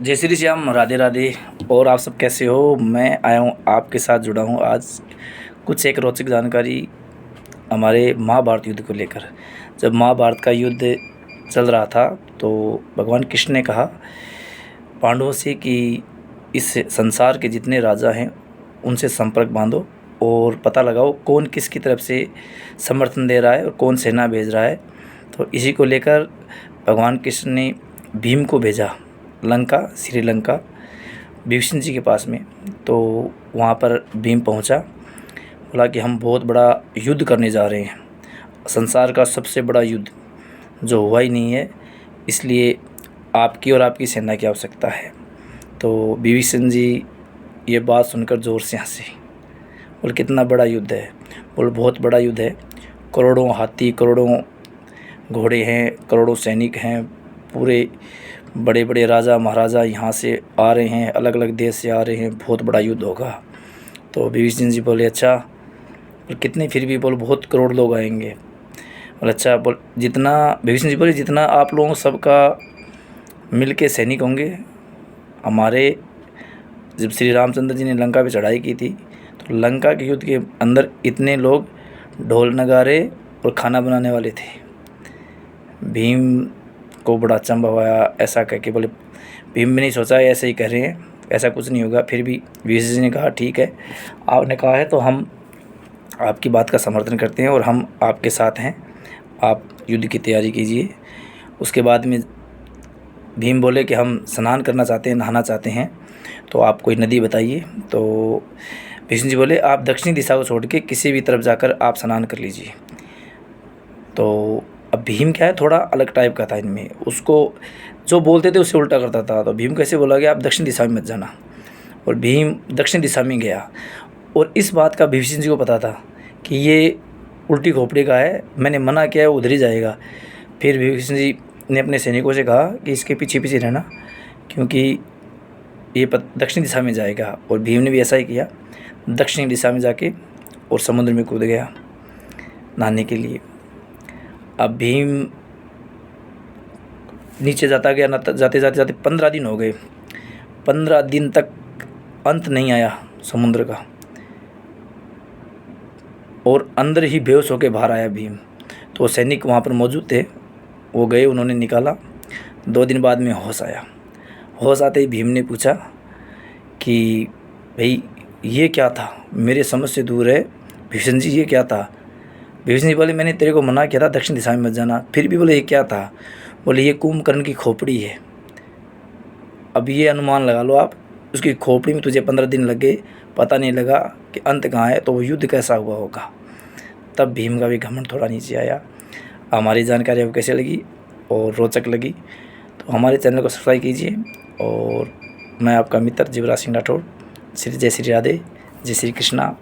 जय श्री श्याम, राधे राधे। और आप सब कैसे हो? मैं आया हूँ आपके साथ जुड़ा हूँ आज कुछ एक रोचक जानकारी हमारे महाभारत युद्ध को लेकर। जब महाभारत का युद्ध चल रहा था तो भगवान कृष्ण ने कहा पांडवों से कि इस संसार के जितने राजा हैं उनसे संपर्क बांधो और पता लगाओ कौन किसकी तरफ से समर्थन दे रहा है और कौन सेना भेज रहा है। तो इसी को लेकर भगवान कृष्ण ने भीम को भेजा लंका, श्रीलंका, विभीषण जी के पास में। तो वहाँ पर भीम पहुँचा, बोला कि हम बहुत बड़ा युद्ध करने जा रहे हैं, संसार का सबसे बड़ा युद्ध जो हुआ ही नहीं है, इसलिए आपकी और आपकी सेना की आवश्यकता है। तो विभीषण जी ये बात सुनकर ज़ोर से हंसे। बोले कितना बड़ा युद्ध है? बोले बहुत बड़ा युद्ध है, करोड़ों हाथी, करोड़ों घोड़े हैं, करोड़ों सैनिक हैं, पूरे बड़े बड़े राजा महाराजा यहाँ से आ रहे हैं, अलग अलग देश से आ रहे हैं, बहुत बड़ा युद्ध होगा। तो विभीषण जी बोले अच्छा, बोले कितने? फिर भी बोले बहुत करोड़ लोग आएंगे। बोले अच्छा, बोल जितना, विभीषण जी बोले जितना आप लोगों सबका मिल के सैनिक होंगे हमारे। जब श्री रामचंद्र जी ने लंका पे चढ़ाई की थी तो लंका के युद्ध के अंदर इतने लोग ढोल नगारे और खाना बनाने वाले थे। भीम को बड़ा अचंभा हुआ, ऐसा कह के। बोले भीम भी नहीं सोचा ऐसे ही कह रहे हैं, ऐसा कुछ नहीं होगा। फिर भी विभीषण जी ने कहा ठीक है, आपने कहा है तो हम आपकी बात का समर्थन करते हैं और हम आपके साथ हैं, आप युद्ध की तैयारी कीजिए। उसके बाद में भीम बोले कि हम स्नान करना चाहते हैं, नहाना चाहते हैं, तो आप कोई नदी बताइए। तो विभीषण जी बोले आप दक्षिणी दिशा को छोड़ के किसी भी तरफ जाकर आप स्नान कर लीजिए। तो अब भीम क्या है, थोड़ा अलग टाइप का था इनमें, उसको जो बोलते थे उससे उल्टा करता था। तो भीम कैसे बोला कि आप दक्षिण दिशा में मत जाना, और भीम दक्षिण दिशा में गया। और इस बात का विभीषण जी को पता था कि ये उल्टी खोपड़ी का है, मैंने मना किया है उधर ही जाएगा। फिर विभीषण जी ने अपने सैनिकों से कहा कि इसके पीछे पीछे रहना, क्योंकि ये दक्षिण दिशा में जाएगा। और भीम ने भी ऐसा ही किया, दक्षिण दिशा में जाके और समुद्र में कूद गया नहाने के लिए। अब भीम नीचे जाता गया, जाते जाते जाते 15 दिन हो गए। 15 दिन तक अंत नहीं आया समुद्र का, और अंदर ही बेहोश होकर बाहर आया भीम। तो सैनिक वहाँ पर मौजूद थे, वो गए, उन्होंने निकाला। 2 दिन बाद में होश आया। होश आते ही भीम ने पूछा कि भाई ये क्या था, मेरे समझ से दूर है विभीषण जी, ये क्या था? विभीषण जी बोले मैंने तेरे को मना किया था दक्षिण दिशा में मत जाना। फिर भी बोले ये क्या था? बोले ये कुंभकर्ण की खोपड़ी है। अब ये अनुमान लगा लो आप, उसकी खोपड़ी में तुझे 15 दिन लग गए, पता नहीं लगा कि अंत कहाँ है, तो वो युद्ध कैसा हुआ होगा। तब भीम का भी घमंड थोड़ा नीचे आया। हमारी जानकारी आपको कैसे लगी और रोचक लगी तो हमारे चैनल को सब्सक्राइब कीजिए। और मैं आपका मित्र जीवराज सिंह राठौड़। जय श्री राधे, जय श्री कृष्णा।